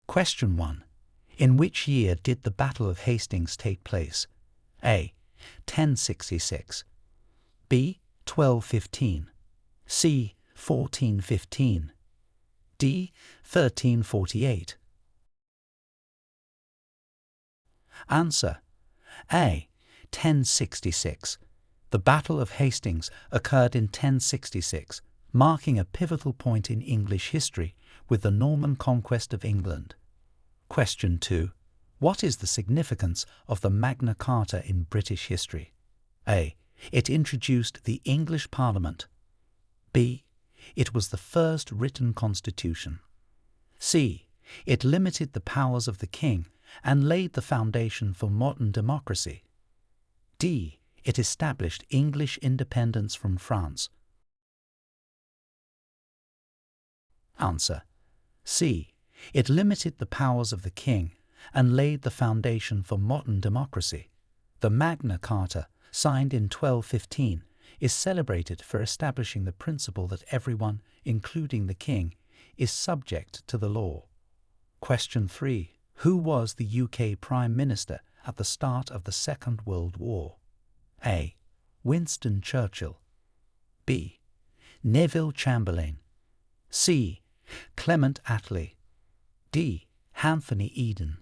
Question 1. In which year did the Battle of Hastings take place? A. 1066, B. 1215, C. 1415, D. 1348. Answer: A. 1066. The Battle of Hastings occurred in 1066, marking a pivotal point in English history with the Norman conquest of England. Question 2. What is the significance of the Magna Carta in British history? A. It introduced the English Parliament. B. It was the first written constitution. C. It limited the powers of the king and laid the foundation for modern democracy. D. It established English independence from France. Answer: C. It limited the powers of the king and laid the foundation for modern democracy. The Magna Carta, signed in 1215, is celebrated for establishing the principle that everyone, including the king, is subject to the law. Question 3. Who was the UK Prime Minister at the start of the Second World War? A. Winston Churchill, B. Neville Chamberlain, C. Clement Attlee, D. Anthony Eden.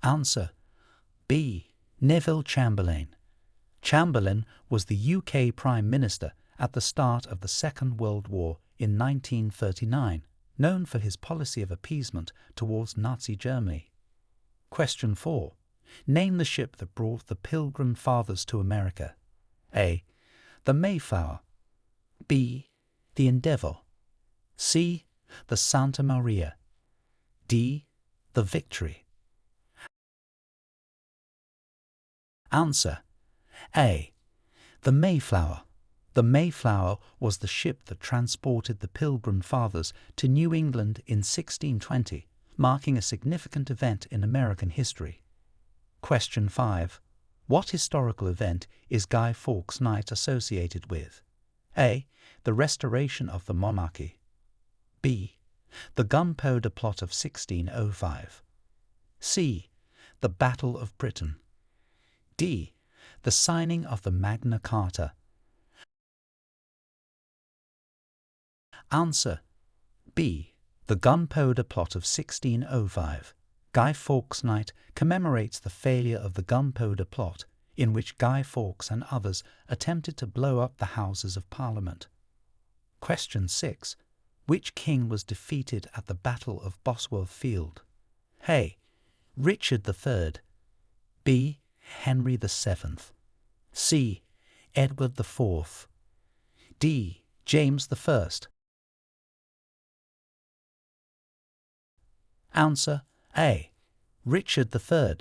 Answer: B. Neville Chamberlain. Chamberlain was the UK Prime Minister at the start of the Second World War in 1939, known for his policy of appeasement towards Nazi Germany. Question 4. Name the ship that brought the Pilgrim Fathers to America. A. The Mayflower, B. The Endeavour, C. The Santa Maria, D. The Victory. Answer: A. The Mayflower. The Mayflower was the ship that transported the Pilgrim Fathers to New England in 1620, marking a significant event in American history. Question 5. What historical event is Guy Fawkes' Night associated with? A. The restoration of the monarchy, B. The Gunpowder Plot of 1605, C. The Battle of Britain, D. The signing of the Magna Carta. Answer: B. The Gunpowder Plot of 1605. Guy Fawkes' Night commemorates the failure of the Gunpowder Plot, in which Guy Fawkes and others attempted to blow up the Houses of Parliament. Question 6. Which king was defeated at the Battle of Bosworth Field? A. Richard III, B. Henry VII, C. Edward IV, D. James I. Answer: A. Richard III.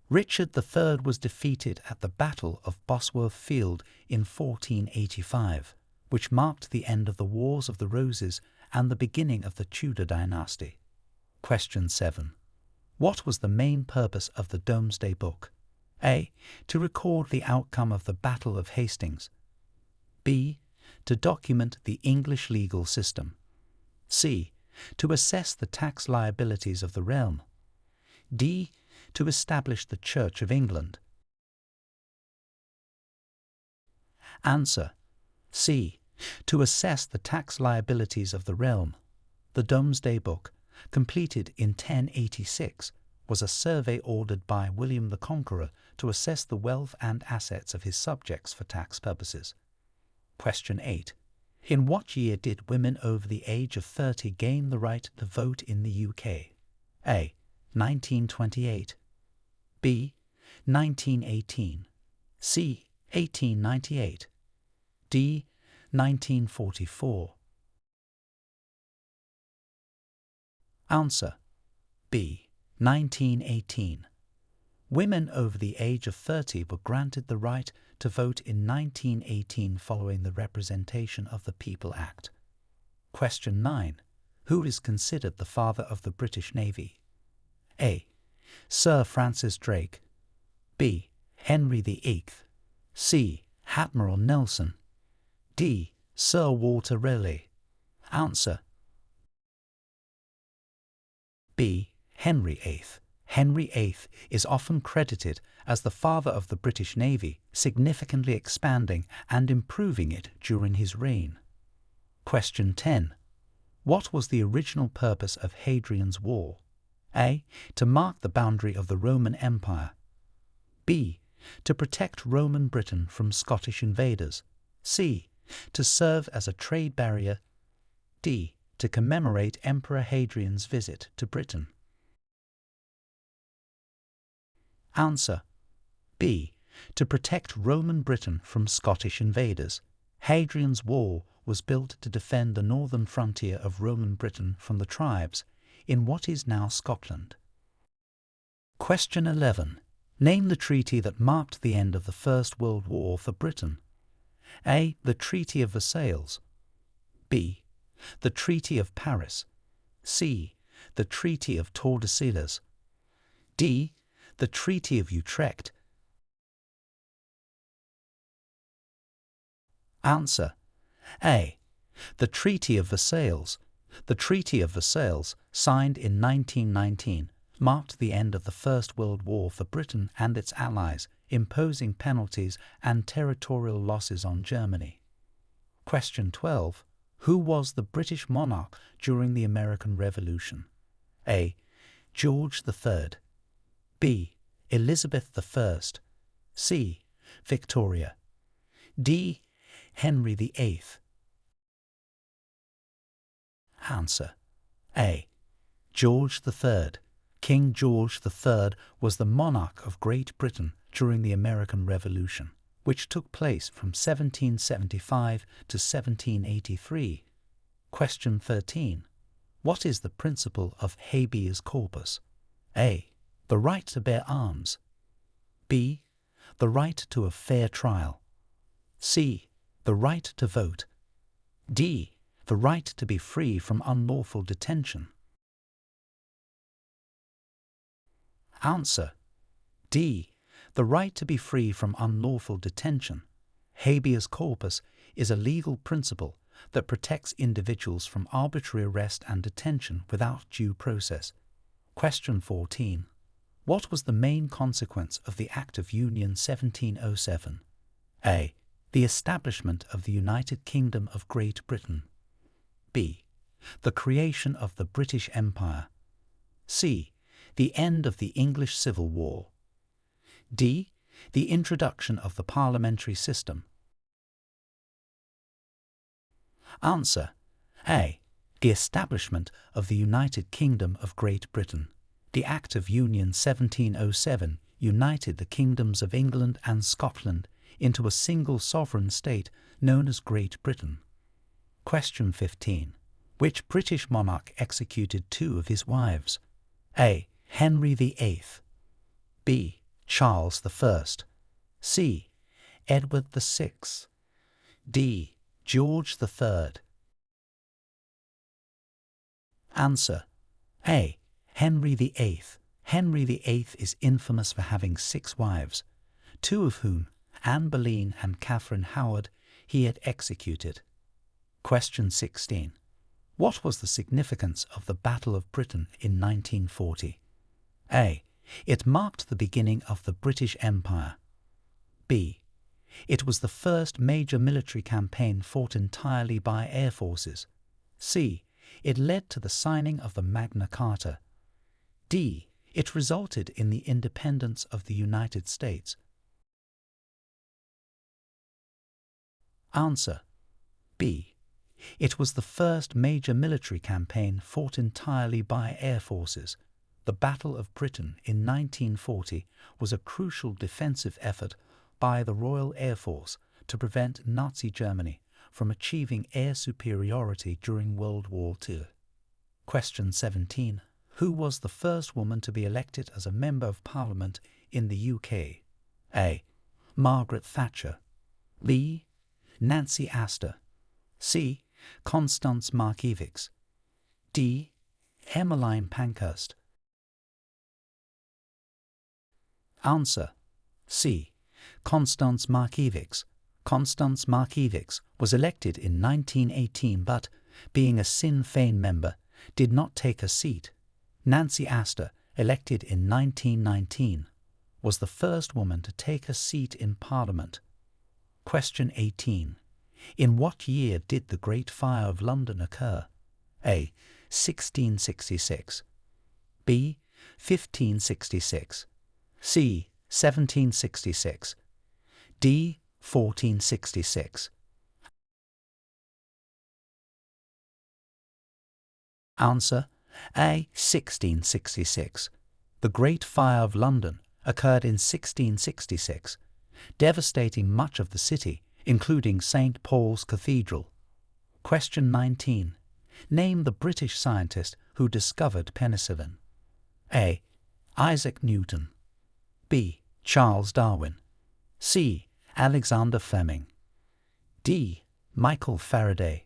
Richard III was defeated at the Battle of Bosworth Field in 1485, which marked the end of the Wars of the Roses and the beginning of the Tudor dynasty. Question 7. What was the main purpose of the Domesday Book? A. To record the outcome of the Battle of Hastings, B. To document the English legal system, C. To assess the tax liabilities of the realm, D. To establish the Church of England. Answer: C. To assess the tax liabilities of the realm. The Domesday Book, completed in 1086, was a survey ordered by William the Conqueror to assess the wealth and assets of his subjects for tax purposes. Question 8. In what year did women over the age of 30 gain the right to vote in the UK? A. 1928, B. 1918, C. 1898, D. 1944. Answer: B. 1918. Women over the age of 30 were granted the right to vote in 1918 following the Representation of the People Act. Question 9. Who is considered the father of the British Navy? A. Sir Francis Drake, B. Henry VIII, C. Admiral Nelson, D. Sir Walter Raleigh. Answer: B. Henry VIII. Henry VIII is often credited as the father of the British Navy, significantly expanding and improving it during his reign. Question 10. What was the original purpose of Hadrian's Wall? A. To mark the boundary of the Roman Empire. B. To protect Roman Britain from Scottish invaders. C. To serve as a trade barrier. D. To commemorate Emperor Hadrian's visit to Britain. Answer. B. To protect Roman Britain from Scottish invaders. Hadrian's Wall was built to defend the northern frontier of Roman Britain from the tribes in what is now Scotland. Question 11. Name the treaty that marked the end of the First World War for Britain. A. The Treaty of Versailles. B. The Treaty of Paris. C. The Treaty of Tordesillas. D. The Treaty of Utrecht. Answer. A. The Treaty of Versailles. The Treaty of Versailles, signed in 1919, marked the end of the First World War for Britain and its allies, imposing penalties and territorial losses on Germany. Question 12. Who was the British monarch during the American Revolution? A. George III. B. Elizabeth I. C. Victoria. D. Henry VIII. Answer. A. George III. King George III was the monarch of Great Britain during the American Revolution, which took place from 1775 to 1783. Question 13. What is the principle of habeas corpus? A. The right to bear arms. B. The right to a fair trial. C. The right to vote. D. The right to be free from unlawful detention. Answer. D. The right to be free from unlawful detention. Habeas corpus is a legal principle that protects individuals from arbitrary arrest and detention without due process. Question 14. What was the main consequence of the Act of Union 1707? A. The establishment of the United Kingdom of Great Britain. B. The creation of the British Empire. C. The end of the English Civil War. D. The introduction of the parliamentary system. Answer. A. The establishment of the United Kingdom of Great Britain. The Act of Union 1707 united the kingdoms of England and Scotland into a single sovereign state known as Great Britain. Question 15. Which British monarch executed two of his wives? A. Henry VIII. B. Charles I. C. Edward VI. D. George III. Answer. A. Henry VIII. Henry VIII is infamous for having 6 wives, 2 of whom, Anne Boleyn and Catherine Howard, he had executed. Question 16. What was the significance of the Battle of Britain in 1940? A. It marked the beginning of the British Empire. B. It was the first major military campaign fought entirely by air forces. C. It led to the signing of the Magna Carta. D. It resulted in the independence of the United States. Answer. B. It was the first major military campaign fought entirely by air forces. The Battle of Britain in 1940 was a crucial defensive effort by the Royal Air Force to prevent Nazi Germany from achieving air superiority during World War II. Question 17. Who was the first woman to be elected as a Member of Parliament in the UK? A. Margaret Thatcher. B. Nancy Astor. C. Constance Markievicz. D. Emmeline Pankhurst. Answer. C. Constance Markievicz. Constance Markievicz was elected in 1918 but, being a Sinn Féin member, did not take a seat. Nancy Astor, elected in 1919, was the first woman to take a seat in Parliament. Question 18. In what year did the Great Fire of London occur? A. 1666. B. 1566. C. 1766. D. 1466. Answer: A. 1666. The Great Fire of London occurred in 1666, devastating much of the city, including St. Paul's Cathedral. Question 19. Name the British scientist who discovered penicillin. A. Isaac Newton. B. Charles Darwin. C. Alexander Fleming. D. Michael Faraday.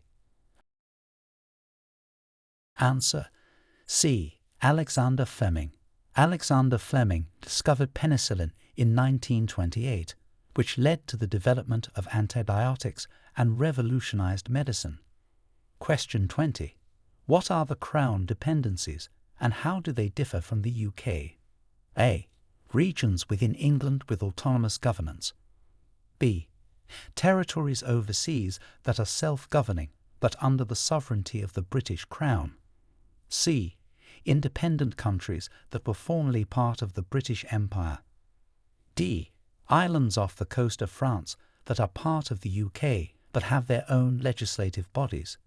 Answer: C. Alexander Fleming. Alexander Fleming discovered penicillin in 1928, which led to the development of antibiotics and revolutionized medicine. Question 20. What are the Crown dependencies and how do they differ from the UK? A. Regions within England with autonomous governance. B. Territories overseas that are self-governing but under the sovereignty of the British Crown. C. Independent countries that were formerly part of the British Empire. D. Islands off the coast of France that are part of the UK but have their own legislative bodies.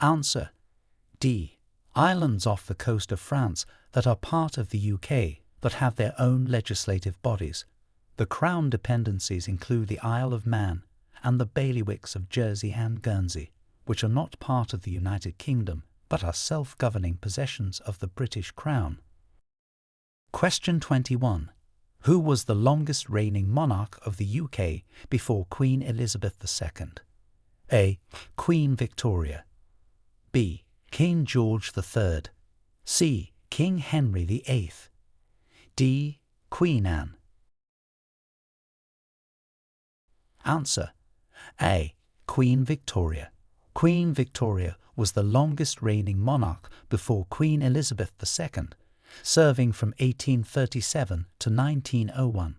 Answer: D. Islands off the coast of France that are part of the UK but have their own legislative bodies. The Crown dependencies include the Isle of Man and the bailiwicks of Jersey and Guernsey, which are not part of the United Kingdom but are self-governing possessions of the British Crown. Question 21. Who was the longest reigning monarch of the UK before Queen Elizabeth II? A. Queen Victoria. B. King George III. C. King Henry VIII. D. Queen Anne. Answer: A. Queen Victoria. Queen Victoria was the longest reigning monarch before Queen Elizabeth II, serving from 1837 to 1901.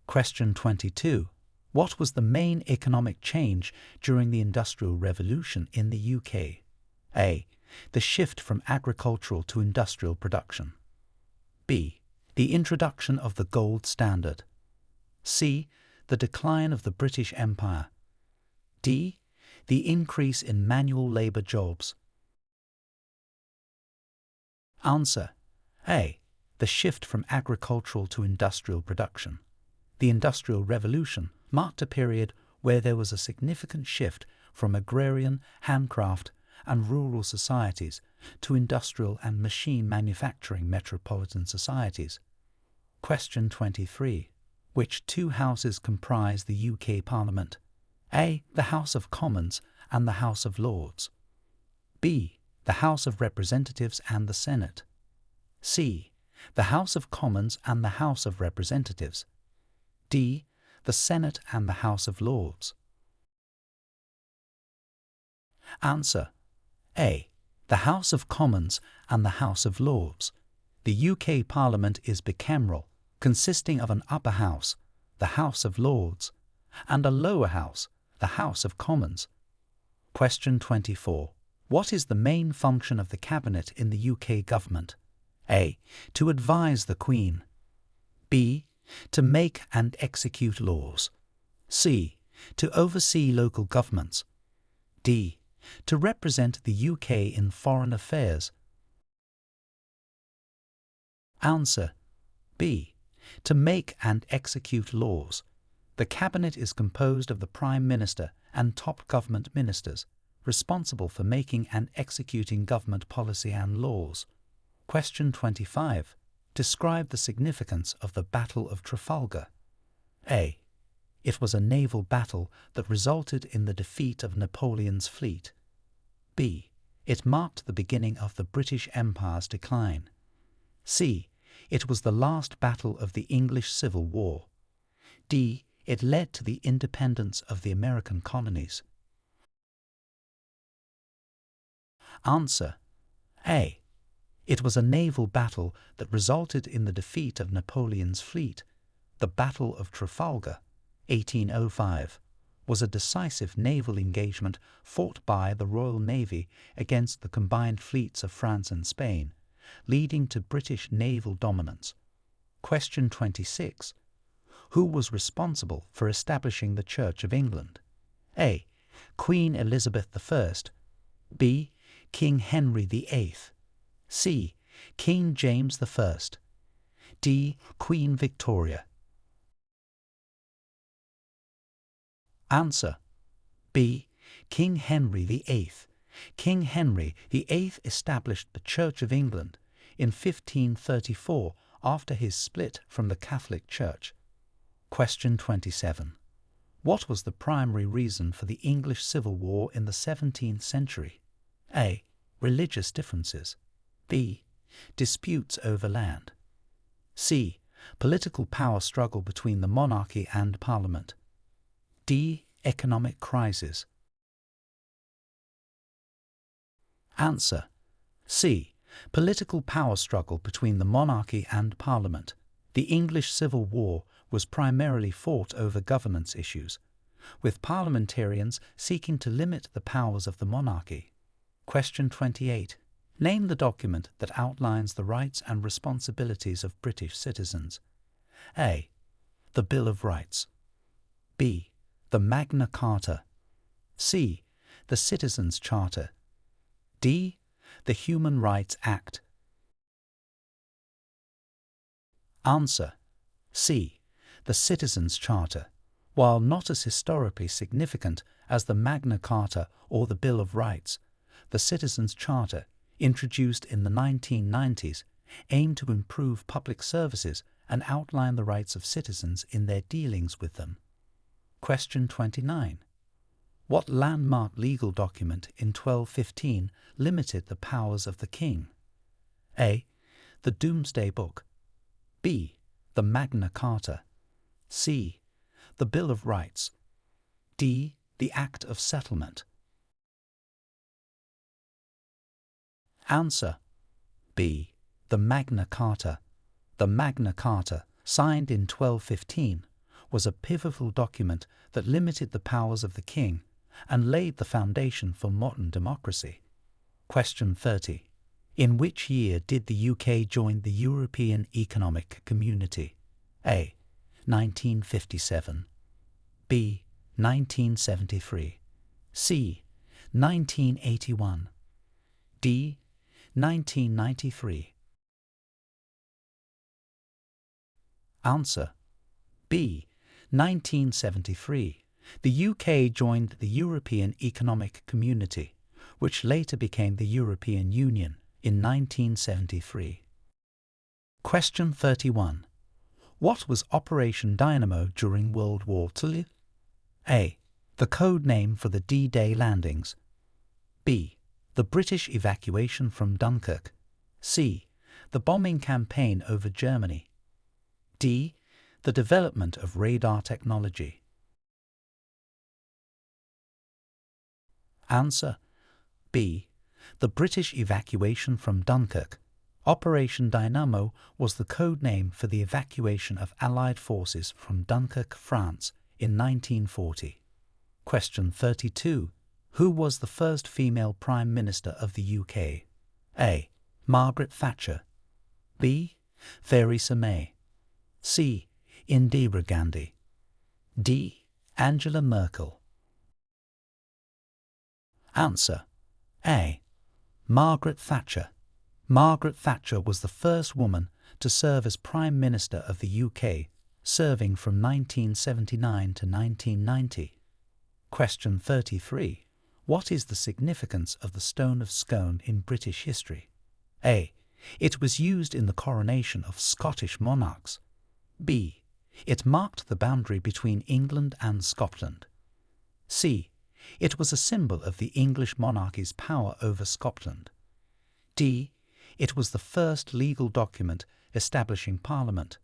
Question 22. What was the main economic change during the Industrial Revolution in the UK? A. The shift from agricultural to industrial production. B. The introduction of the gold standard. C. The decline of the British Empire. D. The increase in manual labour jobs. Answer: A. The shift from agricultural to industrial production. The Industrial Revolution marked a period where there was a significant shift from agrarian, handcraft, and rural societies to industrial and machine manufacturing metropolitan societies. Question 23. Which two houses comprise the UK Parliament? A. The House of Commons and the House of Lords. B. The House of Representatives and the Senate. C. The House of Commons and the House of Representatives. D. The Senate and the House of Lords. Answer: A. The House of Commons and the House of Lords. The UK Parliament is bicameral, consisting of an upper house, the House of Lords, and a lower house, the House of Commons. Question 24. What is the main function of the Cabinet in the UK government? A. To advise the Queen. B. To make and execute laws. C. To oversee local governments. D. To represent the UK in foreign affairs. Answer: B. To make and execute laws. The Cabinet is composed of the Prime Minister and top government ministers, responsible for making and executing government policy and laws. Question 25. Describe the significance of the Battle of Trafalgar. A. It was a naval battle that resulted in the defeat of Napoleon's fleet. B. It marked the beginning of the British Empire's decline. C. It was the last battle of the English Civil War. D. It led to the independence of the American colonies. Answer: A. It was a naval battle that resulted in the defeat of Napoleon's fleet. The Battle of Trafalgar, 1805, was a decisive naval engagement fought by the Royal Navy against the combined fleets of France and Spain, leading to British naval dominance. Question 26. Who was responsible for establishing the Church of England? A. Queen Elizabeth I. B. King Henry VIII. C. King James I. D. Queen Victoria. Answer: B. King Henry VIII. King Henry VIII established the Church of England in 1534 after his split from the Catholic Church. Question 27. What was the primary reason for the English Civil War in the 17th century? A. Religious differences. B. Disputes over land. C. Political power struggle between the monarchy and Parliament. D. Economic crisis. Answer: C. Political power struggle between the monarchy and Parliament. The English Civil War was primarily fought over governance issues, with parliamentarians seeking to limit the powers of the monarchy. Question 28. Name the document that outlines the rights and responsibilities of British citizens. A. The Bill of Rights. B. The Magna Carta. C. The Citizens' Charter. D. The Human Rights Act. Answer: C. The Citizens' Charter. While not as historically significant as the Magna Carta or the Bill of Rights, the Citizens' Charter, introduced in the 1990s, aimed to improve public services and outline the rights of citizens in their dealings with them. Question 29. What landmark legal document in 1215 limited the powers of the king? A. The Domesday Book. B. The Magna Carta. C. The Bill of Rights. D. The Act of Settlement. Answer: B. The Magna Carta. The Magna Carta, signed in 1215, was a pivotal document that limited the powers of the king and laid the foundation for modern democracy. Question 30. In which year did the UK join the European Economic Community? A. 1957. B. 1973. C. 1981. D. 1993. Answer: B. 1973. The UK joined the European Economic Community, which later became the European Union, in 1973. Question 31. What was Operation Dynamo during World War II? A. The code name for the D-Day landings. B. The British evacuation from Dunkirk. C. The bombing campaign over Germany. D. The development of radar technology. Answer: B. The British evacuation from Dunkirk. Operation Dynamo was the code name for the evacuation of Allied forces from Dunkirk, France, in 1940. Question 32. Who was the first female Prime Minister of the UK? A. Margaret Thatcher. B. Theresa May. C. Indira Gandhi. D. Angela Merkel. Answer: A. Margaret Thatcher. Margaret Thatcher was the first woman to serve as Prime Minister of the UK, serving from 1979 to 1990. Question 33. What is the significance of the Stone of Scone in British history? A. It was used in the coronation of Scottish monarchs. B. It marked the boundary between England and Scotland. C. It was a symbol of the English monarchy's power over Scotland. D. It was the first legal document establishing Parliament.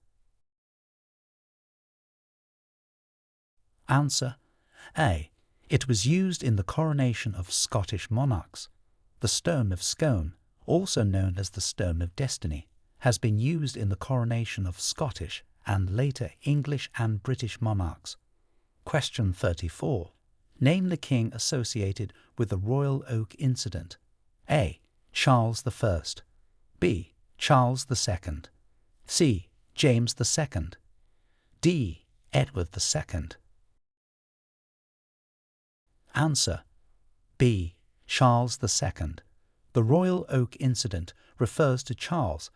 Answer: A. It was used in the coronation of Scottish monarchs. The stone of Scone, also known as the stone of destiny, has been used in the coronation of Scottish and later English and British monarchs. Question 34. Name the king associated with the Royal Oak Incident. A. Charles I. B. Charles II. C. James II. D. Edward II. Answer: B. Charles II. The Royal Oak Incident refers to Charles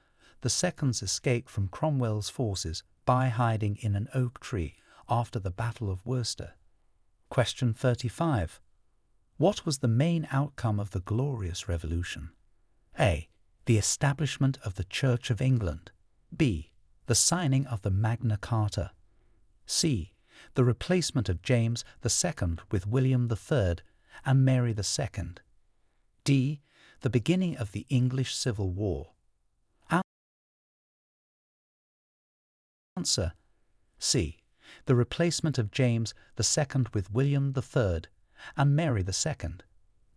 II's escape from Cromwell's forces by hiding in an oak tree after the Battle of Worcester. Question 35. What was the main outcome of the Glorious Revolution? A. The establishment of the Church of England. B. The signing of the Magna Carta. C. The replacement of James II with William III and Mary II. D. The beginning of the English Civil War. Answer: C. The replacement of James II with William III and Mary II.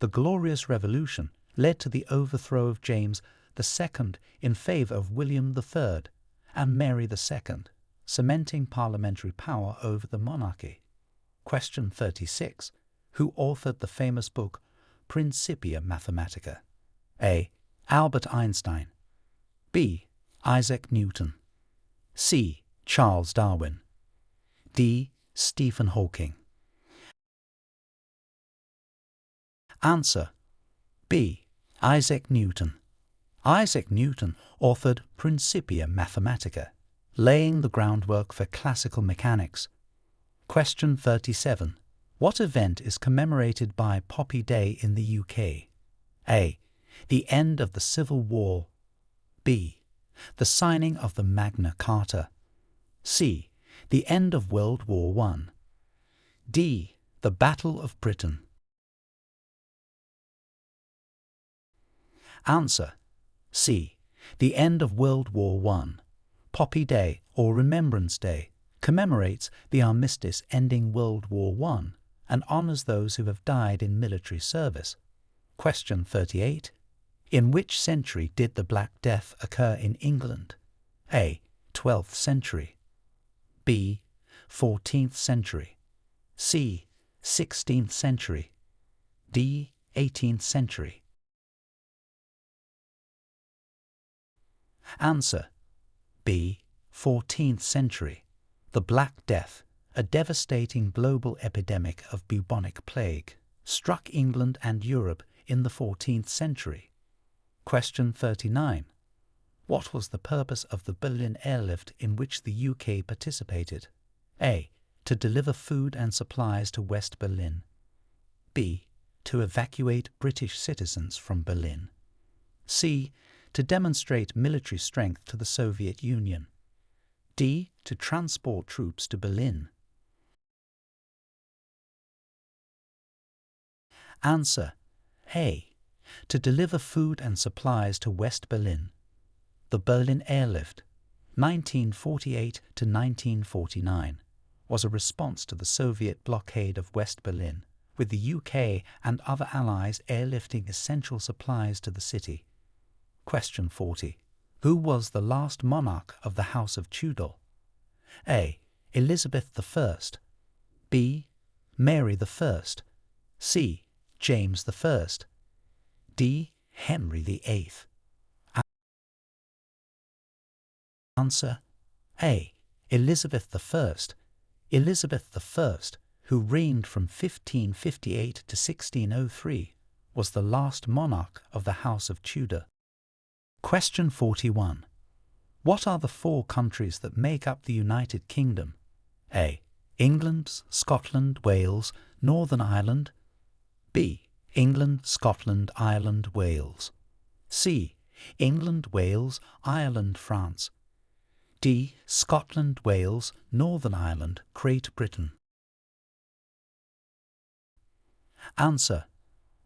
The Glorious Revolution led to the overthrow of James II in favour of William III and Mary II, cementing parliamentary power over the monarchy. Question 36. Who authored the famous book Principia Mathematica? A. Albert Einstein. B. Isaac Newton. C. Charles Darwin. D. Stephen Hawking. Answer: B. Isaac Newton. Isaac Newton authored Principia Mathematica, laying the groundwork for classical mechanics. Question 37. What event is commemorated by Poppy Day in the UK? A. The end of the Civil War. B. The signing of the Magna Carta. C. The end of World War I. D. The Battle of Britain. Answer: C. The end of World War I. Poppy Day, or Remembrance Day, commemorates the armistice ending World War I and honours those who have died in military service. Question 38. In which century did the Black Death occur in England? A. 12th century. B. 14th century. C. 16th century. D. 18th century. Answer: B. 14th century. The Black Death, a devastating global epidemic of bubonic plague, struck England and Europe in the 14th century. Question 39. What was the purpose of the Berlin airlift in which the UK participated? A. To deliver food and supplies to West Berlin. B. To evacuate British citizens from Berlin. C. To demonstrate military strength to the Soviet Union. D. To transport troops to Berlin. Answer: A. To deliver food and supplies to West Berlin. The Berlin airlift, 1948 to 1949, was a response to the Soviet blockade of West Berlin, with the UK and other allies airlifting essential supplies to the city. Question 40. Who was the last monarch of the House of Tudor? A. Elizabeth I. B. Mary I. C. James I. D. Henry VIII. Answer: A. Elizabeth I. Elizabeth I, who reigned from 1558 to 1603, was the last monarch of the House of Tudor. Question 41. What are the four countries that make up the United Kingdom? A. England, Scotland, Wales, Northern Ireland. B. England, Scotland, Ireland, Wales. C. England, Wales, Ireland, France. D. Scotland, Wales, Northern Ireland, Great Britain. Answer: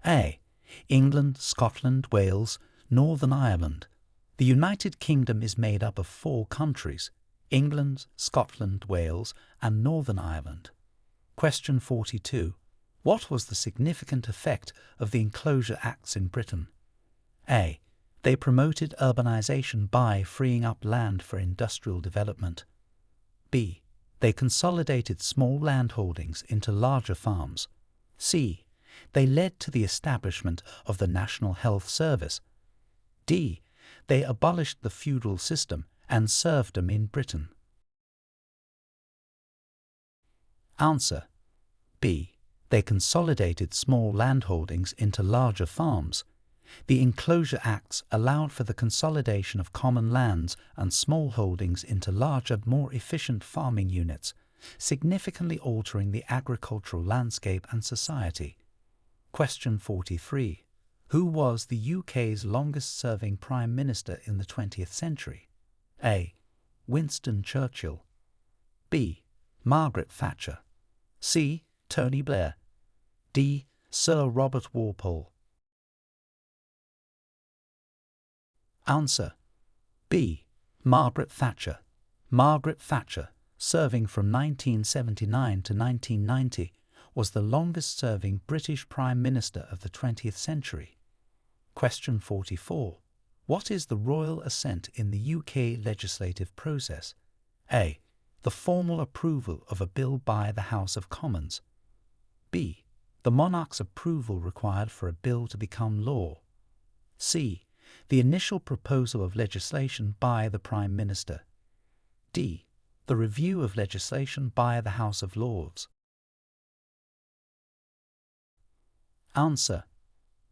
A. England, Scotland, Wales, Northern Ireland. The United Kingdom is made up of four countries: England, Scotland, Wales, and Northern Ireland. Question 42. What was the significant effect of the Enclosure Acts in Britain? A. They promoted urbanization by freeing up land for industrial development. B. They consolidated small landholdings into larger farms. C. They led to the establishment of the National Health Service. D. They abolished the feudal system and serfdom in Britain. Answer: B. They consolidated small landholdings into larger farms. The Enclosure Acts allowed for the consolidation of common lands and small holdings into larger, more efficient farming units, significantly altering the agricultural landscape and society. Question 43. Who was the UK's longest-serving Prime Minister in the 20th century? A. Winston Churchill. B. Margaret Thatcher. C. Tony Blair. D. Sir Robert Walpole. Answer: B. Margaret Thatcher. Margaret Thatcher, serving from 1979 to 1990, was the longest-serving British Prime Minister of the 20th century. Question 44. What is the royal assent in the UK legislative process? A. The formal approval of a bill by the House of Commons. B. The monarch's approval required for a bill to become law. C. The initial proposal of legislation by the Prime Minister. D. The review of legislation by the House of Lords. Answer: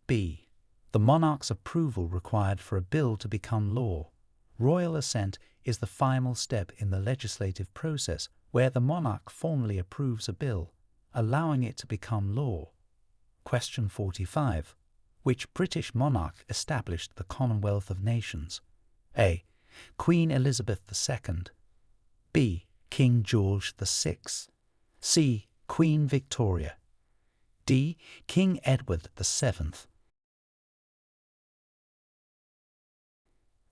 B. The monarch's approval required for a bill to become law. Royal assent is the final step in the legislative process where the monarch formally approves a bill, allowing it to become law. Question 45. Which British monarch established the Commonwealth of Nations? A. Queen Elizabeth II. B. King George VI. C. Queen Victoria. D. King Edward VII.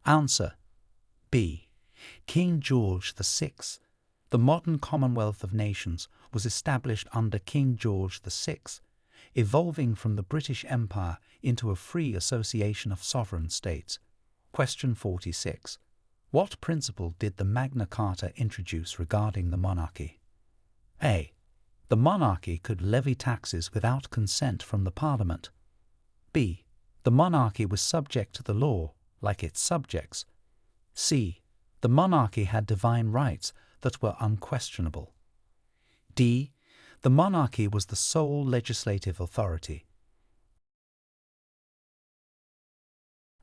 Answer: B. King George VI. The modern Commonwealth of Nations was established under King George VI, evolving from the British Empire into a free association of sovereign states. Question 46. What principle did the Magna Carta introduce regarding the monarchy? A. The monarchy could levy taxes without consent from the Parliament. B. The monarchy was subject to the law, like its subjects. C. The monarchy had divine rights that were unquestionable. D. The monarchy was the sole legislative authority.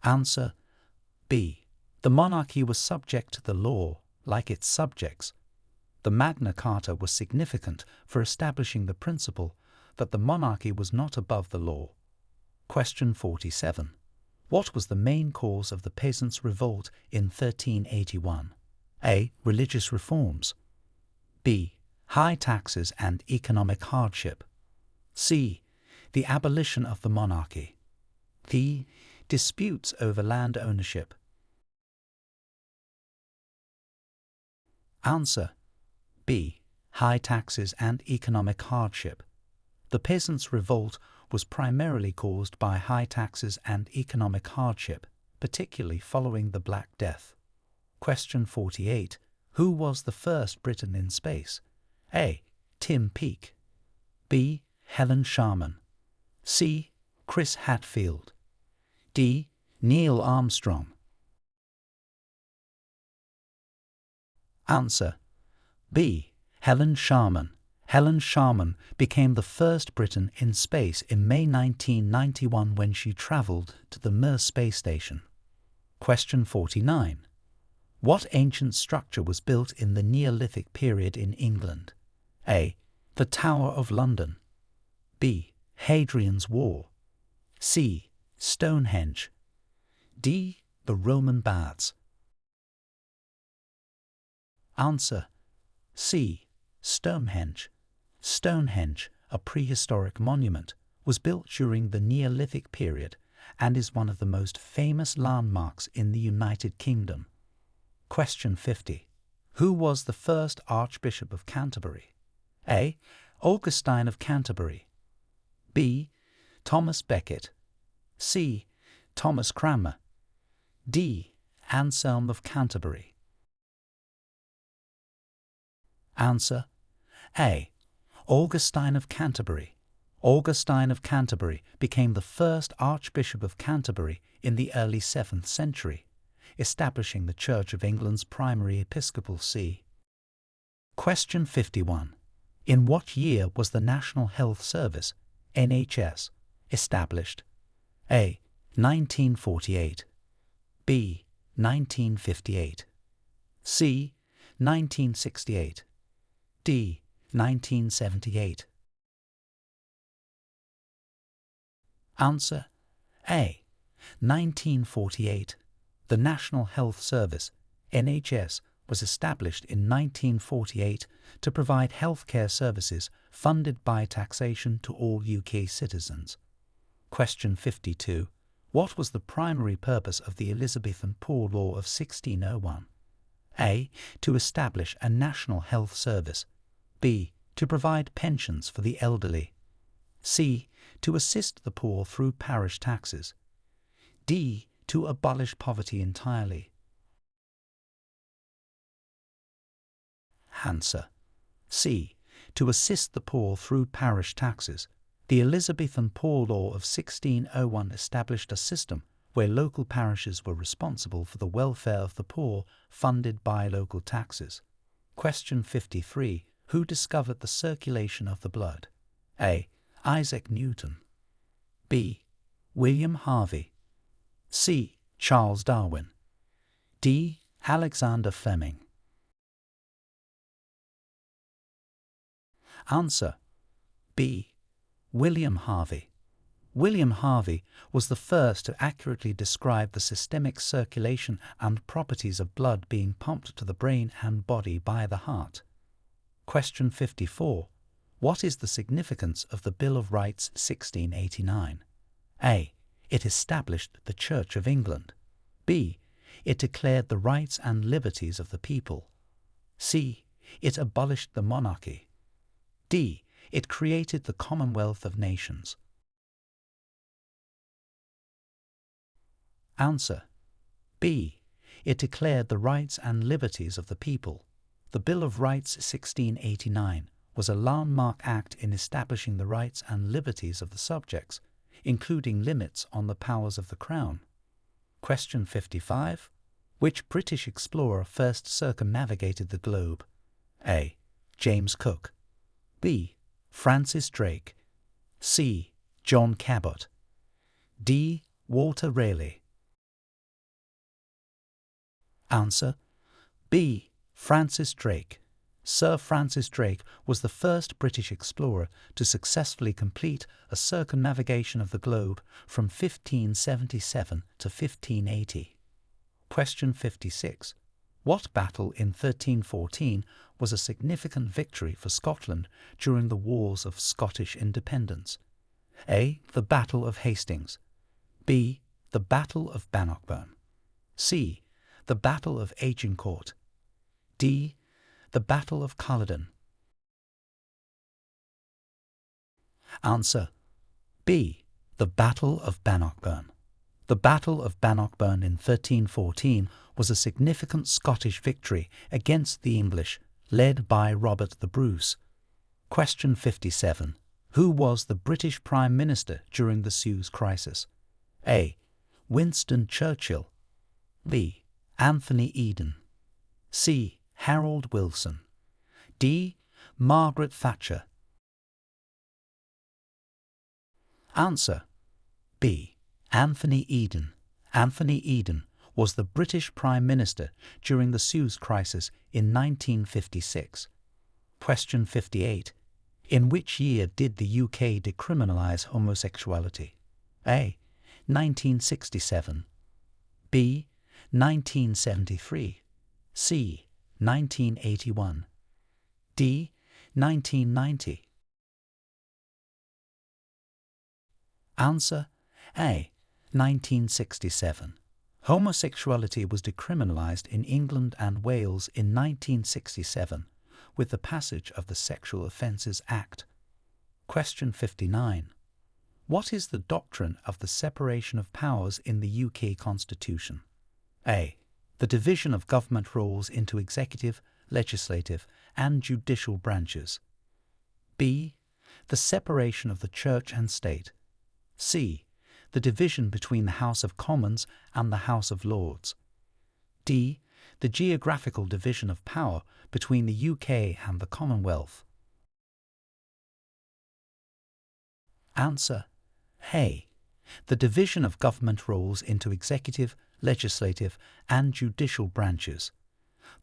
Answer: B. The monarchy was subject to the law, like its subjects. The Magna Carta was significant for establishing the principle that the monarchy was not above the law. Question 47. What was the main cause of the Peasants' Revolt in 1381? A. Religious reforms. B. High taxes and economic hardship. C. The abolition of the monarchy. D. Disputes over land ownership. Answer: B. High taxes and economic hardship. The Peasants' Revolt was primarily caused by high taxes and economic hardship, particularly following the Black Death. Question 48. Who was the first Briton in space? A. Tim Peake. B. Helen Sharman. C. Chris Hadfield. D. Neil Armstrong. Answer: B. Helen Sharman. Helen Sharman became the first Briton in space in May 1991 when she travelled to the Mir space station. Question 49. What ancient structure was built in the Neolithic period in England? A. The Tower of London. B. Hadrian's Wall. C. Stonehenge. D. The Roman Baths. Answer: C. Stonehenge. Stonehenge, a prehistoric monument, was built during the Neolithic period and is one of the most famous landmarks in the United Kingdom. Question 50. Who was the first Archbishop of Canterbury? A. Augustine of Canterbury. B. Thomas Becket, C. Thomas Cranmer, D. Anselm of Canterbury. Answer A. Augustine of Canterbury. Augustine of Canterbury became the first Archbishop of Canterbury in the early 7th century, establishing the Church of England's primary episcopal see. Question 51. In what year was the National Health Service, NHS, established? A. 1948, B. 1958, C. 1968, D. 1978. Answer A. 1948. The National Health Service, NHS, was established in 1948 to provide healthcare services funded by taxation to all UK citizens. Question 52. What was the primary purpose of the Elizabethan Poor Law of 1601? A. To establish a national health service. B. To provide pensions for the elderly. C. To assist the poor through parish taxes. D. To abolish poverty entirely. Answer C. To assist the poor through parish taxes. The Elizabethan Poor Law of 1601 established a system where local parishes were responsible for the welfare of the poor, funded by local taxes. Question 53. Who discovered the circulation of the blood? A. Isaac Newton, B. William Harvey, C. Charles Darwin, D. Alexander Fleming. Answer B. William Harvey. William Harvey was the first to accurately describe the systemic circulation and properties of blood being pumped to the brain and body by the heart. Question 54. What is the significance of the Bill of Rights 1689? A. It established the Church of England. B. It declared the rights and liberties of the people. C. It abolished the monarchy. D. It created the Commonwealth of Nations. Answer B. It declared the rights and liberties of the people. The Bill of Rights 1689 was a landmark act in establishing the rights and liberties of the subjects, including limits on the powers of the Crown. Question 55. Which British explorer first circumnavigated the globe? A. James Cook, B. Francis Drake, C. John Cabot, D. Walter Raleigh. Answer B. Francis Drake. Sir Francis Drake was the first British explorer to successfully complete a circumnavigation of the globe from 1577 to 1580. Question 56. What battle in 1314 was a significant victory for Scotland during the Wars of Scottish Independence? A. The Battle of Hastings, B. The Battle of Bannockburn, C. The Battle of Agincourt, D. The Battle of Culloden. Answer B. The Battle of Bannockburn. The Battle of Bannockburn in 1314 was a significant Scottish victory against the English, led by Robert the Bruce. Question 57. Who was the British Prime Minister during the Suez Crisis? A. Winston Churchill, B. Anthony Eden, C. Harold Wilson, D. Margaret Thatcher. Answer B. Anthony Eden. Anthony Eden was the British Prime Minister during the Suez Crisis in 1956. Question 58. In which year did the UK decriminalise homosexuality? A. 1967, B. 1973, C. 1981, D. 1990. Answer A. 1967. Homosexuality was decriminalised in England and Wales in 1967 with the passage of the Sexual Offences Act. Question 59. What is the doctrine of the separation of powers in the UK Constitution? A. The division of government roles into executive, legislative, and judicial branches. B. The separation of the Church and State. C. The division between the House of Commons and the House of Lords. D. The geographical division of power between the UK and the Commonwealth. Answer: A. The division of government roles into executive, legislative, and judicial branches.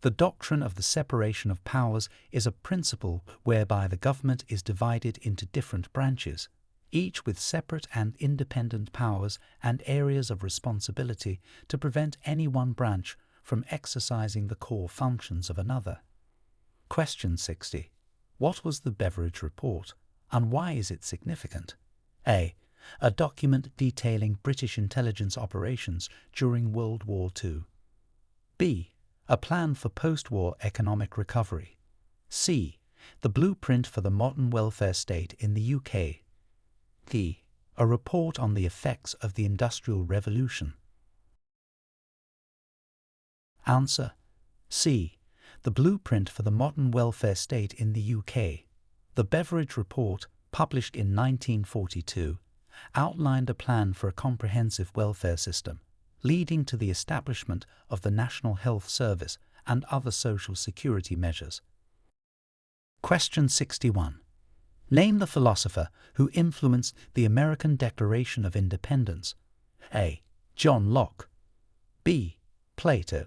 The doctrine of the separation of powers is a principle whereby the government is divided into different branches, each with separate and independent powers and areas of responsibility to prevent any one branch from exercising the core functions of another. Question 60. What was the Beveridge Report, and why is it significant? A. A document detailing British intelligence operations during World War II. B. A plan for post-war economic recovery. C. The blueprint for the modern welfare state in the UK. D. A report on the effects of the Industrial Revolution. Answer: C. The blueprint for the modern welfare state in the UK. The Beveridge Report, published in 1942, outlined a plan for a comprehensive welfare system, leading to the establishment of the National Health Service and other social security measures. Question 61. Name the philosopher who influenced the American Declaration of Independence. A. John Locke. B. Plato.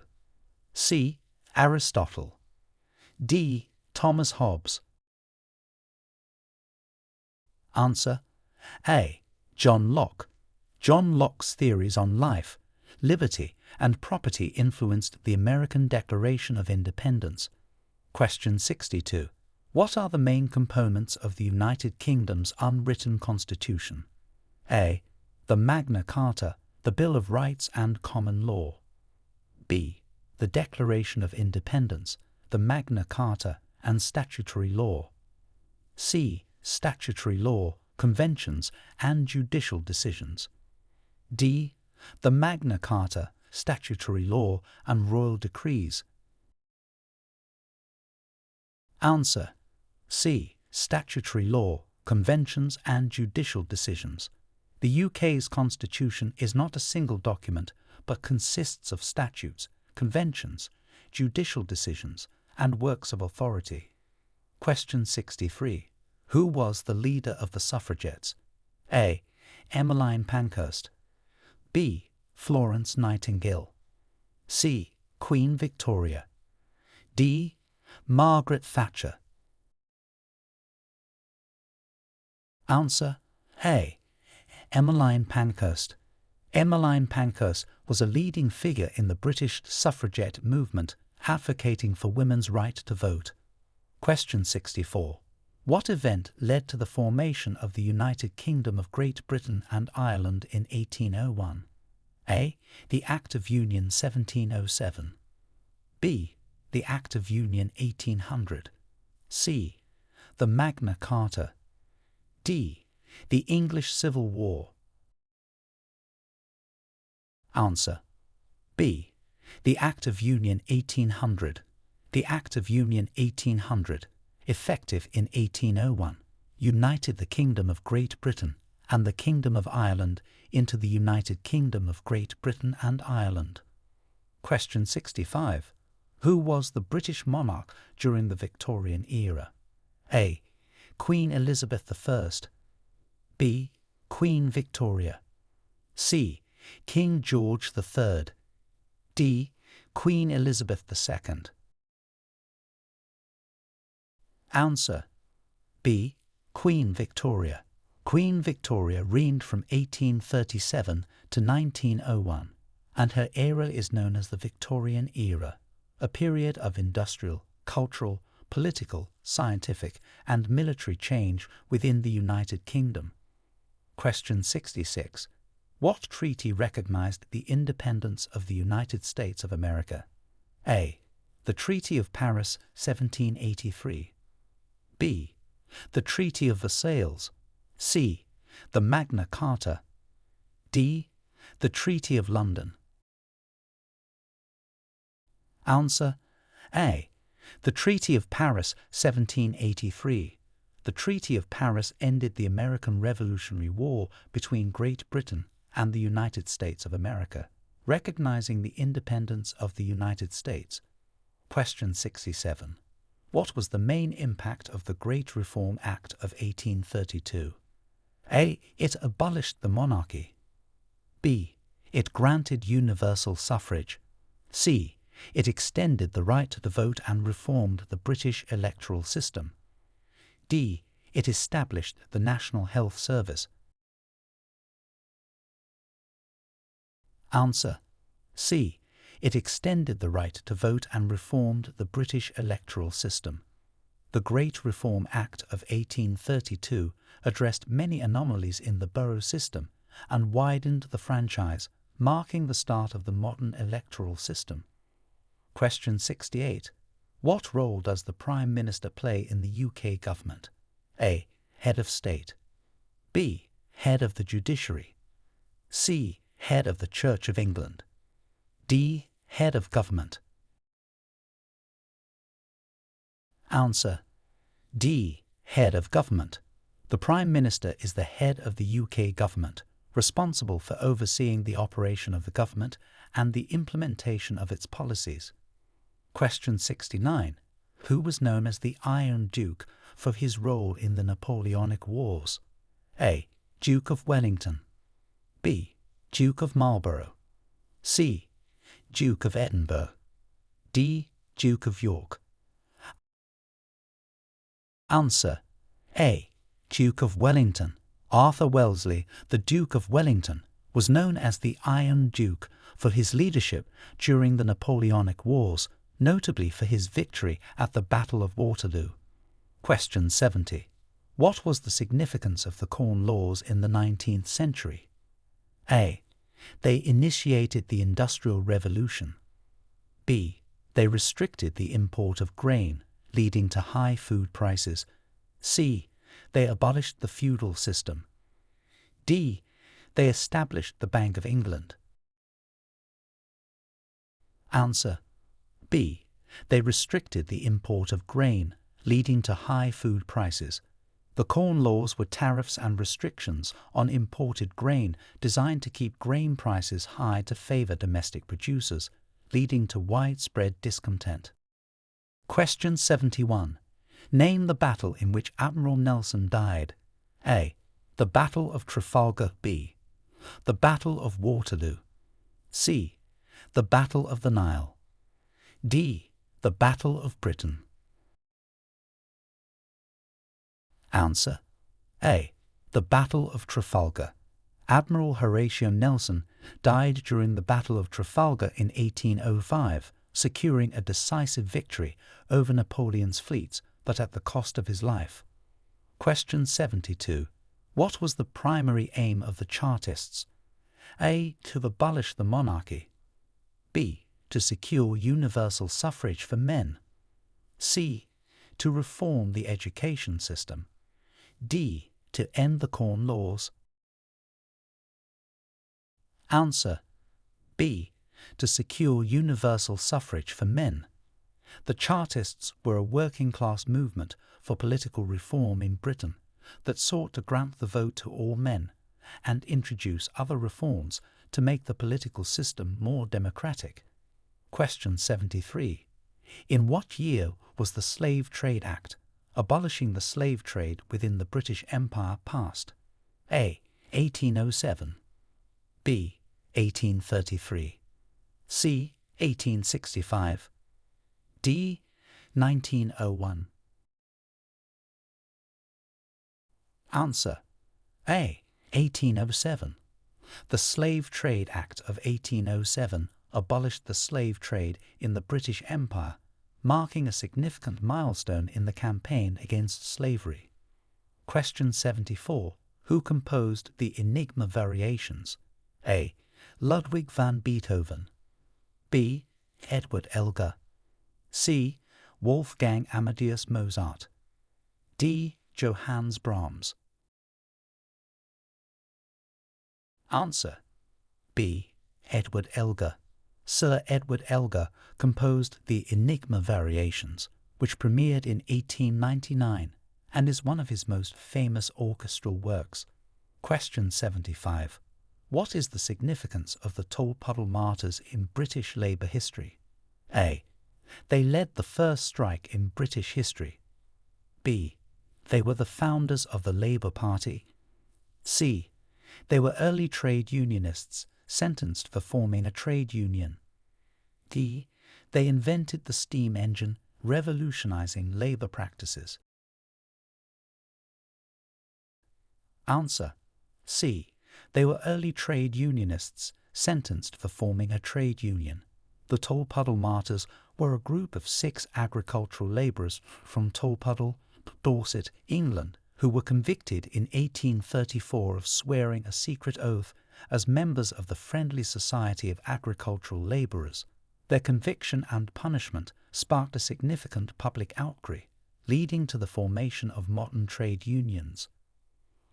C. Aristotle. D. Thomas Hobbes. Answer: A. John Locke. John Locke's theories on life, liberty, and property influenced the American Declaration of Independence. Question 62. What are the main components of the United Kingdom's unwritten constitution? A. The Magna Carta, the Bill of Rights and Common Law. B. The Declaration of Independence, the Magna Carta, and statutory law. C. Statutory law, conventions, and judicial decisions. D. The Magna Carta, statutory law, and royal decrees. Answer: C. Statutory law, conventions, and judicial decisions. The UK's constitution is not a single document, but consists of statutes, conventions, judicial decisions, and works of authority. Question 63. Who was the leader of the suffragettes? A. Emmeline Pankhurst. B. Florence Nightingale. C. Queen Victoria. D. Margaret Thatcher. Answer: A. Emmeline Pankhurst. Emmeline Pankhurst was a leading figure in the British suffragette movement, advocating for women's right to vote. Question 64. What event led to the formation of the United Kingdom of Great Britain and Ireland in 1801? A. The Act of Union 1707. B. The Act of Union 1800. C. The Magna Carta. D. The English Civil War. Answer: B. The Act of Union 1800. The Act of Union 1800, effective in 1801, united the Kingdom of Great Britain and the Kingdom of Ireland into the United Kingdom of Great Britain and Ireland. Question 65. Who was the British monarch during the Victorian era? A. Queen Elizabeth I. B. Queen Victoria. C. King George III. D. Queen Elizabeth II. Answer: B. Queen Victoria. Queen Victoria reigned from 1837 to 1901, and her era is known as the Victorian era, a period of industrial, cultural, political, scientific, and military change within the United Kingdom. Question 66. What treaty recognized the independence of the United States of America? A. The Treaty of Paris, 1783. B. The Treaty of Versailles. C. The Magna Carta. D. The Treaty of London. Answer A. The Treaty of Paris, 1783. The Treaty of Paris ended the American Revolutionary War between Great Britain and the United States of America, recognizing the independence of the United States. Question 67. What was the main impact of the Great Reform Act of 1832? A. It abolished the monarchy. B. It granted universal suffrage. C. It extended the right to vote and reformed the British electoral system. D. It established the National Health Service. Answer C. It extended the right to vote and reformed the British electoral system. The Great Reform Act of 1832 addressed many anomalies in the borough system and widened the franchise, marking the start of the modern electoral system. Question 68. What role does the Prime Minister play in the UK government? A. Head of State. B. Head of the Judiciary. C. Head of the Church of England. D. Head of Government. Answer D. Head of Government. The Prime Minister is the head of the UK government, responsible for overseeing the operation of the government and the implementation of its policies. Question 69. Who was known as the Iron Duke for his role in the Napoleonic Wars? A. Duke of Wellington. B. Duke of Marlborough. C. Duke of Edinburgh. D. Duke of York. Answer A. Duke of Wellington. Arthur Wellesley, the Duke of Wellington, was known as the Iron Duke for his leadership during the Napoleonic Wars, notably for his victory at the Battle of Waterloo. Question 70. What was the significance of the Corn Laws in the 19th century? A. They initiated the Industrial Revolution. B. They restricted the import of grain, leading to high food prices. C. They abolished the feudal system. D. They established the Bank of England. Answer B. They restricted the import of grain, leading to high food prices. The Corn Laws were tariffs and restrictions on imported grain designed to keep grain prices high to favor domestic producers, leading to widespread discontent. Question 71. Name the battle in which Admiral Nelson died. A. The Battle of Trafalgar. B. The Battle of Waterloo. C. The Battle of the Nile. D. The Battle of Britain. Answer A. The Battle of Trafalgar. Admiral Horatio Nelson died during the Battle of Trafalgar in 1805, securing a decisive victory over Napoleon's fleets, but at the cost of his life. Question 72. What was the primary aim of the Chartists? A. To abolish the monarchy. B. To secure universal suffrage for men. C. To reform the education system. D. To end the Corn Laws. Answer B. To secure universal suffrage for men. The Chartists were a working-class movement for political reform in Britain that sought to grant the vote to all men and introduce other reforms to make the political system more democratic. Question 73. In what year was the Slave Trade Act, abolishing the slave trade within the British Empire, passed? A. 1807. B. 1833. C. 1865. D. 1901. Answer A. 1807. The Slave Trade Act of 1807 abolished the slave trade in the British Empire, marking a significant milestone in the campaign against slavery. Question 74. Who composed the Enigma Variations? A. Ludwig van Beethoven. B. Edward Elgar. C. Wolfgang Amadeus Mozart. D. Johannes Brahms. Answer B. Edward Elgar. Sir Edward Elgar composed the Enigma Variations, which premiered in 1899 and is one of his most famous orchestral works. Question 75. What is the significance of the Tolpuddle Martyrs in British Labour history? A. They led the first strike in British history. B. They were the founders of the Labour Party. C. They were early trade unionists sentenced for forming a trade union. D. They invented the steam engine, revolutionizing labour practices. Answer C. They were early trade unionists sentenced for forming a trade union. The Tolpuddle Martyrs were a group of 6 agricultural labourers from Tolpuddle, Dorset, England, who were convicted in 1834 of swearing a secret oath as members of the Friendly Society of Agricultural Labourers. Their conviction and punishment sparked a significant public outcry, leading to the formation of modern trade unions.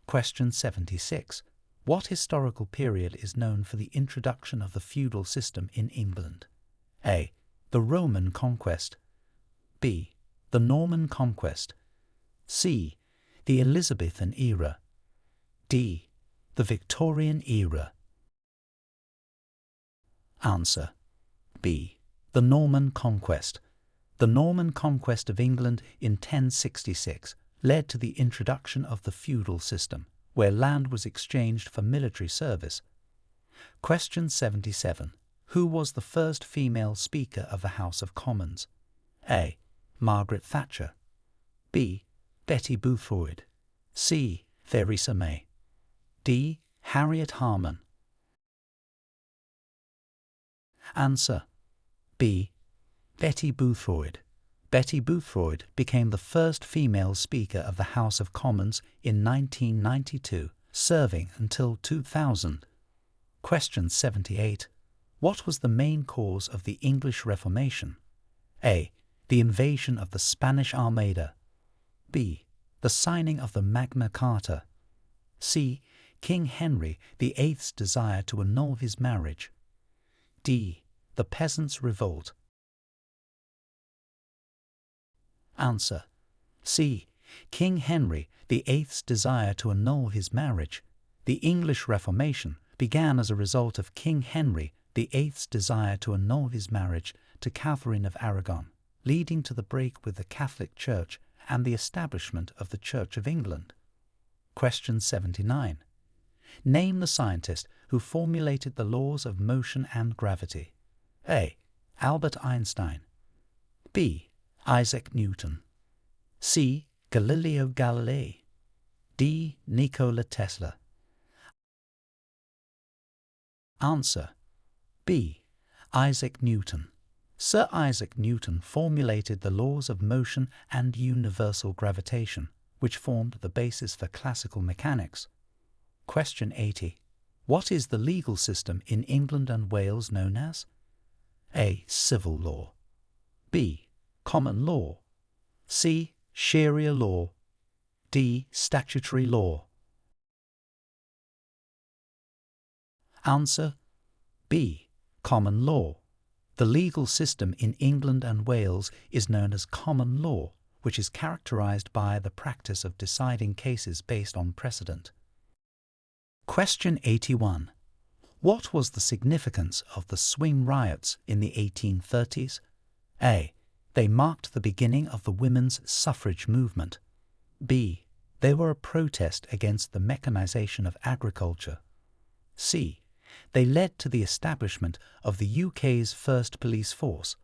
Question 76. What historical period is known for the introduction of the feudal system in England? A. The Roman Conquest. B. The Norman Conquest. C. The Elizabethan era. D. The Victorian era. Answer B. The Norman Conquest. The Norman conquest of England in 1066 led to the introduction of the feudal system, where land was exchanged for military service. Question 77. Who was the first female Speaker of the House of Commons? A. Margaret Thatcher. B. Betty Boothroyd. C. Theresa May. D. Harriet Harman. Answer B. Betty Boothroyd. Betty Boothroyd became the first female Speaker of the House of Commons in 1992, serving until 2000. Question 78. What was the main cause of the English Reformation? A. The invasion of the Spanish Armada. B. The signing of the Magna Carta. C. King Henry VIII's desire to annul his marriage. D. The Peasants' Revolt. Answer C. King Henry VIII's desire to annul his marriage. The English Reformation began as a result of King Henry VIII's desire to annul his marriage to Catherine of Aragon, leading to the break with the Catholic Church and the establishment of the Church of England. Question 79. Name the scientist who formulated the laws of motion and gravity. A. Albert Einstein. B. Isaac Newton. C. Galileo Galilei. D. Nikola Tesla. Answer B. Isaac Newton. Sir Isaac Newton formulated the laws of motion and universal gravitation, which formed the basis for classical mechanics. Question 80. What is the legal system in England and Wales known as? A. Civil law. B. Common law. C. Sharia law. D. Statutory law. Answer B. Common law. The legal system in England and Wales is known as common law, which is characterized by the practice of deciding cases based on precedent. Question 81. What was the significance of the swing riots in the 1830s? A. They marked the beginning of the women's suffrage movement. B. They were a protest against the mechanization of agriculture. C. They led to the establishment of the UK's first police force.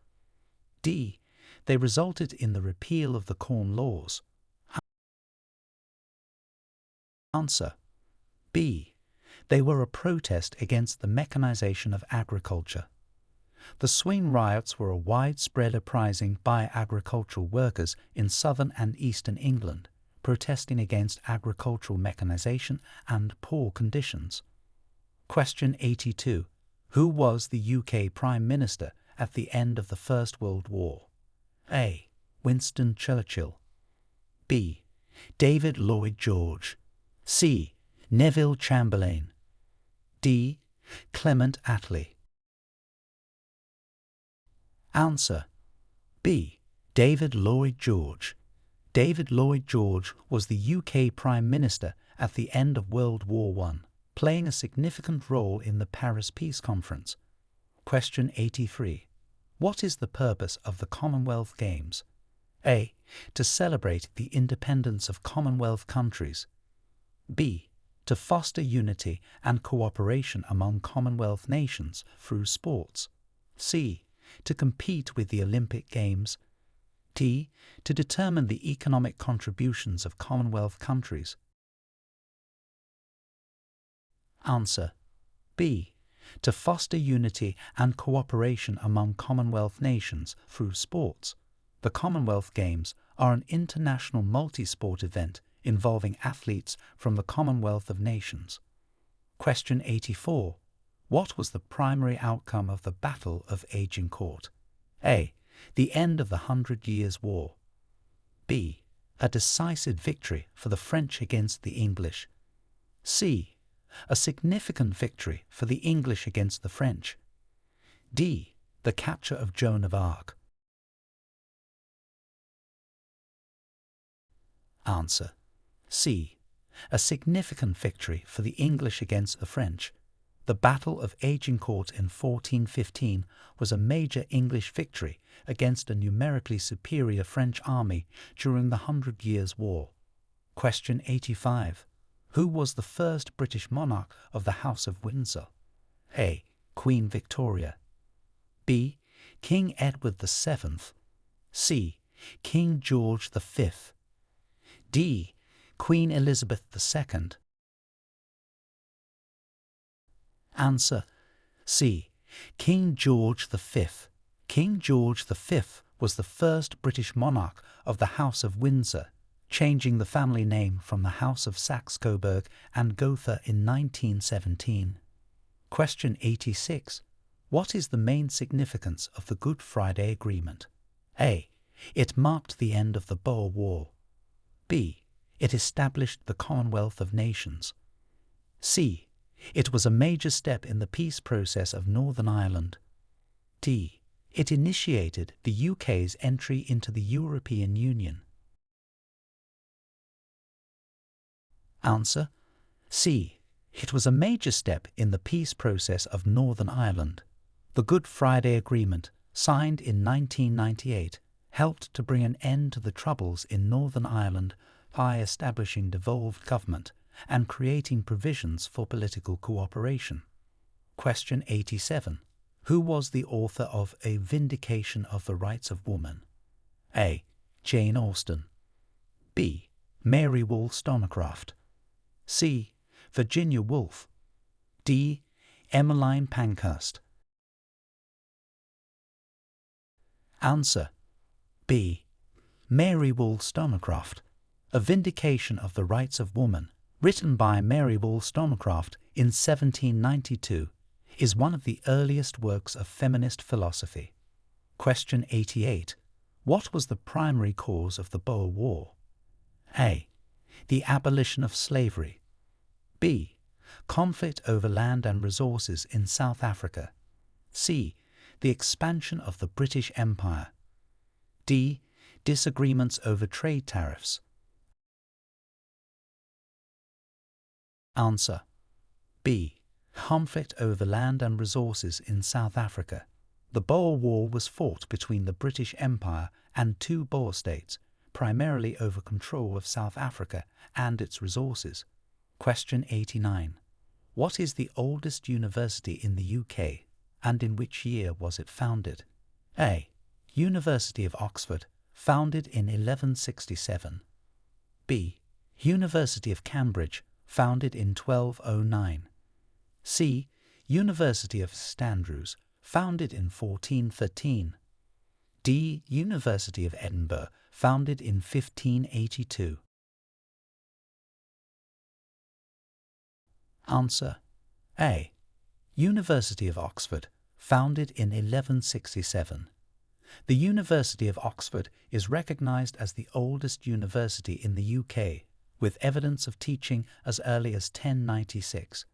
D. They resulted in the repeal of the Corn Laws. Answer B. They were a protest against the mechanization of agriculture. The swing riots were a widespread uprising by agricultural workers in southern and eastern England, protesting against agricultural mechanization and poor conditions. Question 82. Who was the UK Prime Minister at the end of the First World War? A. Winston Churchill. B. David Lloyd George. C. Neville Chamberlain. D. Clement Attlee. Answer B. David Lloyd George. David Lloyd George was the UK Prime Minister at the end of World War I, playing a significant role in the Paris Peace Conference. Question 83. What is the purpose of the Commonwealth Games? A. To celebrate the independence of Commonwealth countries. B. To foster unity and cooperation among Commonwealth nations through sports. C. To compete with the Olympic Games. D. To determine the economic contributions of Commonwealth countries. Answer B. To foster unity and cooperation among Commonwealth nations through sports. The Commonwealth Games are an international multi-sport event involving athletes from the Commonwealth of Nations. Question 84. What was the primary outcome of the Battle of Agincourt? A. The end of the 100 Years' War. B. A decisive victory for the French against the English. C. A significant victory for the English against the French. D. The capture of Joan of Arc. Answer C. A significant victory for the English against the French. The Battle of Agincourt in 1415 was a major English victory against a numerically superior French army during the 100 Years' War. Question 85. Who was the first British monarch of the House of Windsor? A. Queen Victoria. B. King Edward VII. C. King George V. D. Queen Elizabeth II. Answer C. King George V. King George V was the first British monarch of the House of Windsor, changing the family name from the House of Saxe-Coburg and Gotha in 1917. Question 86. What is the main significance of the Good Friday Agreement? A. It marked the end of the Boer War. B. It established the Commonwealth of Nations. C. It was a major step in the peace process of Northern Ireland. D. It initiated the UK's entry into the European Union. Answer C. It was a major step in the peace process of Northern Ireland. The Good Friday Agreement, signed in 1998, helped to bring an end to the troubles in Northern Ireland by establishing devolved government and creating provisions for political cooperation. Question 87. Who was the author of A Vindication of the Rights of Woman? A. Jane Austen. B. Mary Wollstonecraft. C. Virginia Woolf. D. Emmeline Pankhurst. Answer B. Mary Wollstonecraft. A Vindication of the Rights of Woman, written by Mary Wollstonecraft in 1792, is one of the earliest works of feminist philosophy. Question 88. What was the primary cause of the Boer War? A. The abolition of slavery. B. Conflict over land and resources in South Africa. C. The expansion of the British Empire. D. Disagreements over trade tariffs. Answer B. Conflict over land and resources in South Africa. The Boer War was fought between the British Empire and two Boer states, primarily over control of South Africa and its resources. Question 89. What is the oldest university in the UK, and in which year was it founded? A. University of Oxford, founded in 1167. B. University of Cambridge, founded in 1209. C. University of St Andrews, founded in 1413. D. University of Edinburgh, founded in 1582. Answer A. University of Oxford, founded in 1167. The University of Oxford is recognised as the oldest university in the UK, with evidence of teaching as early as 1096.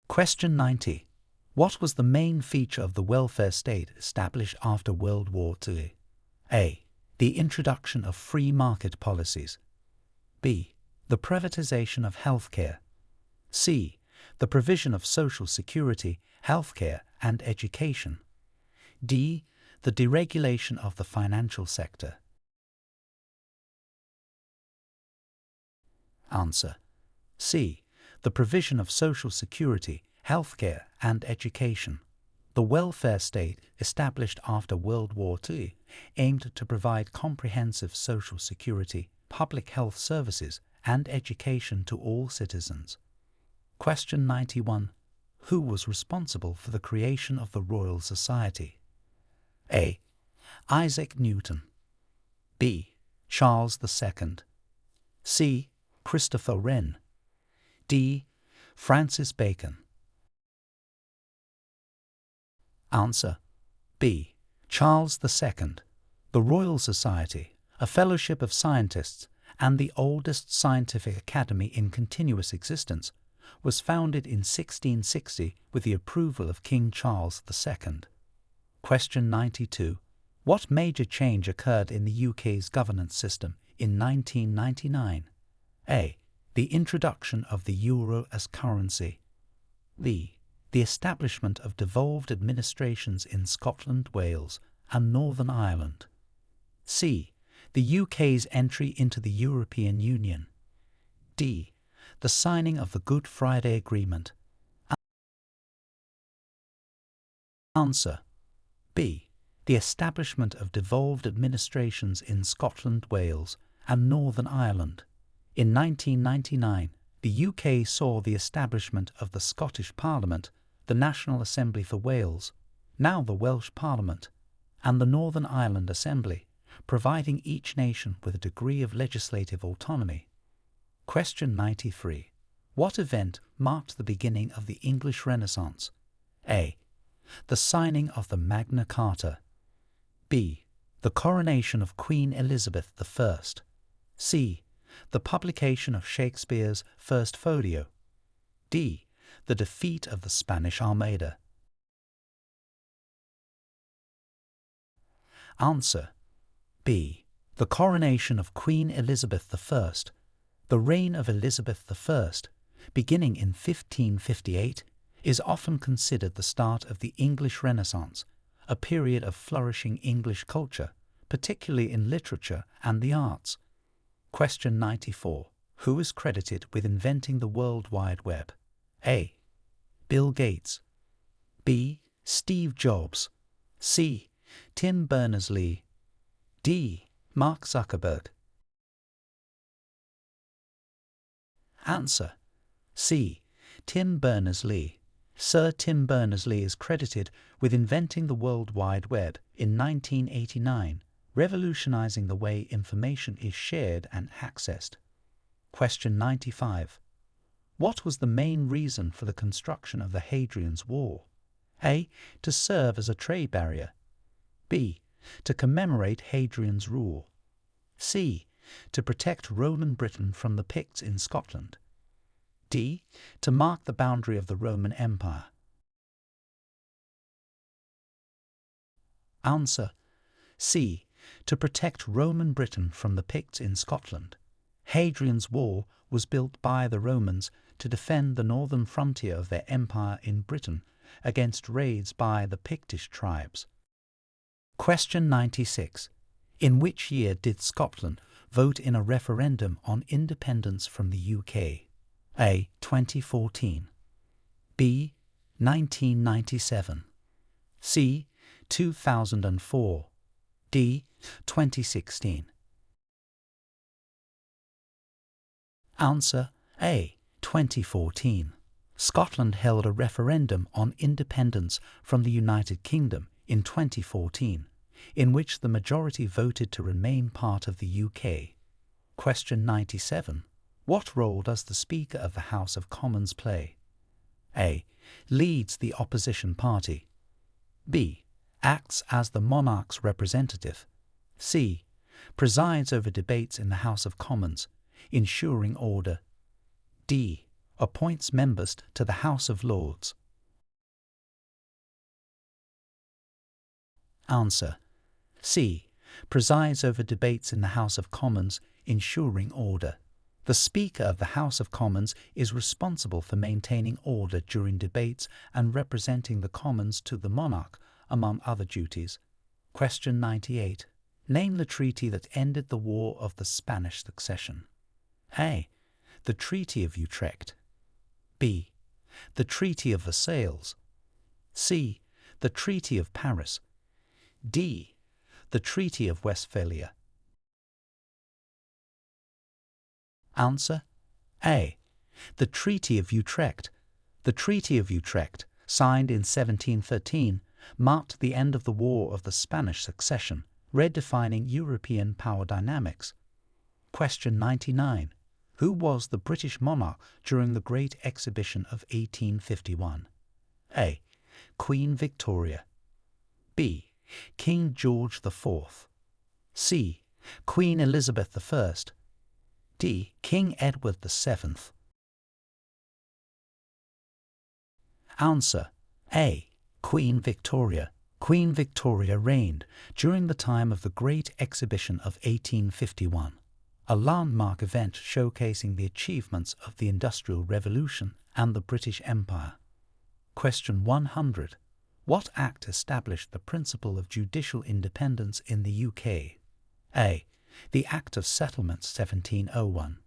Question 90. What was the main feature of the welfare state established after World War II? A. The introduction of free market policies. B. The privatization of healthcare. C. The provision of social security, healthcare, and education. D. The deregulation of the financial sector. Answer. C. The provision of social security, healthcare, and education. The welfare state, established after World War II, aimed to provide comprehensive social security, public health services, and education to all citizens. Question 91. Who was responsible for the creation of the Royal Society? A. Isaac Newton. B. Charles II. C. Christopher Wren. D. Francis Bacon. Answer. B. Charles II. The Royal Society, a fellowship of scientists and the oldest scientific academy in continuous existence, was founded in 1660 with the approval of King Charles II. Question 92. What major change occurred in the UK's governance system in 1999? A. The introduction of the euro as currency. B. The establishment of devolved administrations in Scotland, Wales, and Northern Ireland. C. The UK's entry into the European Union. D. The signing of the Good Friday Agreement. Answer. B. The establishment of devolved administrations in Scotland, Wales, and Northern Ireland. In 1999, the UK saw the establishment of the Scottish Parliament, the National Assembly for Wales, now the Welsh Parliament, and the Northern Ireland Assembly, providing each nation with a degree of legislative autonomy. Question 93. What event marked the beginning of the English Renaissance? A. The signing of the Magna Carta. B. The coronation of Queen Elizabeth I. C. The publication of Shakespeare's First Folio. D. The defeat of the Spanish Armada. Answer. B. The coronation of Queen Elizabeth I. The reign of Elizabeth I, beginning in 1558, is often considered the start of the English Renaissance, a period of flourishing English culture, particularly in literature and the arts. Question 94. Who is credited with inventing the World Wide Web? A. Bill Gates. B. Steve Jobs. C. Tim Berners-Lee. D. Mark Zuckerberg. Answer. C. Tim Berners-Lee. Sir Tim Berners-Lee is credited with inventing the World Wide Web in 1989, revolutionizing the way information is shared and accessed. Question 95. What was the main reason for the construction of the Hadrian's Wall? A. To serve as a trade barrier. B. To commemorate Hadrian's rule. C. To protect Roman Britain from the Picts in Scotland. D. To mark the boundary of the Roman Empire. Answer. C. To protect Roman Britain from the Picts in Scotland. Hadrian's Wall was built by the Romans to defend the northern frontier of their empire in Britain against raids by the Pictish tribes. Question 96. In which year did Scotland vote in a referendum on independence from the UK? A. 2014. B. 1997. C. 2004. D. 2016. Answer. A. 2014. Scotland held a referendum on independence from the United Kingdom in 2014, in which the majority voted to remain part of the UK. Question 97. What role does the Speaker of the House of Commons play? A. Leads the opposition party. B. Acts as the monarch's representative. C. Presides over debates in the House of Commons, ensuring order. D. appoints members to the House of Lords? Answer: C. Presides over debates in the House of Commons, ensuring order. The Speaker of the House of Commons is responsible for maintaining order during debates and representing the Commons to the monarch, among other duties. Question 98. Name the treaty that ended the War of the Spanish Succession. A. The Treaty of Utrecht. B. The Treaty of Versailles. C. The Treaty of Paris. D. The Treaty of Westphalia. Answer: A. The Treaty of Utrecht. The Treaty of Utrecht, signed in 1713, marked the end of the War of the Spanish Succession, redefining European power dynamics. Question 99. Who was the British monarch during the Great Exhibition of 1851? A. Queen Victoria. B. King George IV. C. Queen Elizabeth I. D. King Edward VII. Answer: A. Queen Victoria. Queen Victoria reigned during the time of the Great Exhibition of 1851, a landmark event showcasing the achievements of the Industrial Revolution and the British Empire. Question 100. What Act established the principle of judicial independence in the UK? A. The Act of Settlement 1701.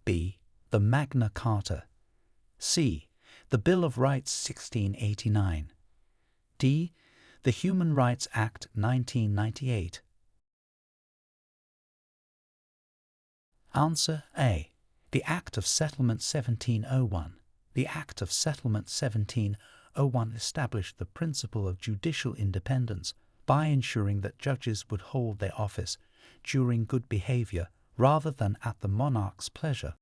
B. The Magna Carta. C. The Bill of Rights 1689. D. The Human Rights Act 1998. Answer: A. The Act of Settlement 1701. The Act of Settlement 1701 established the principle of judicial independence by ensuring that judges would hold their office during good behavior rather than at the monarch's pleasure.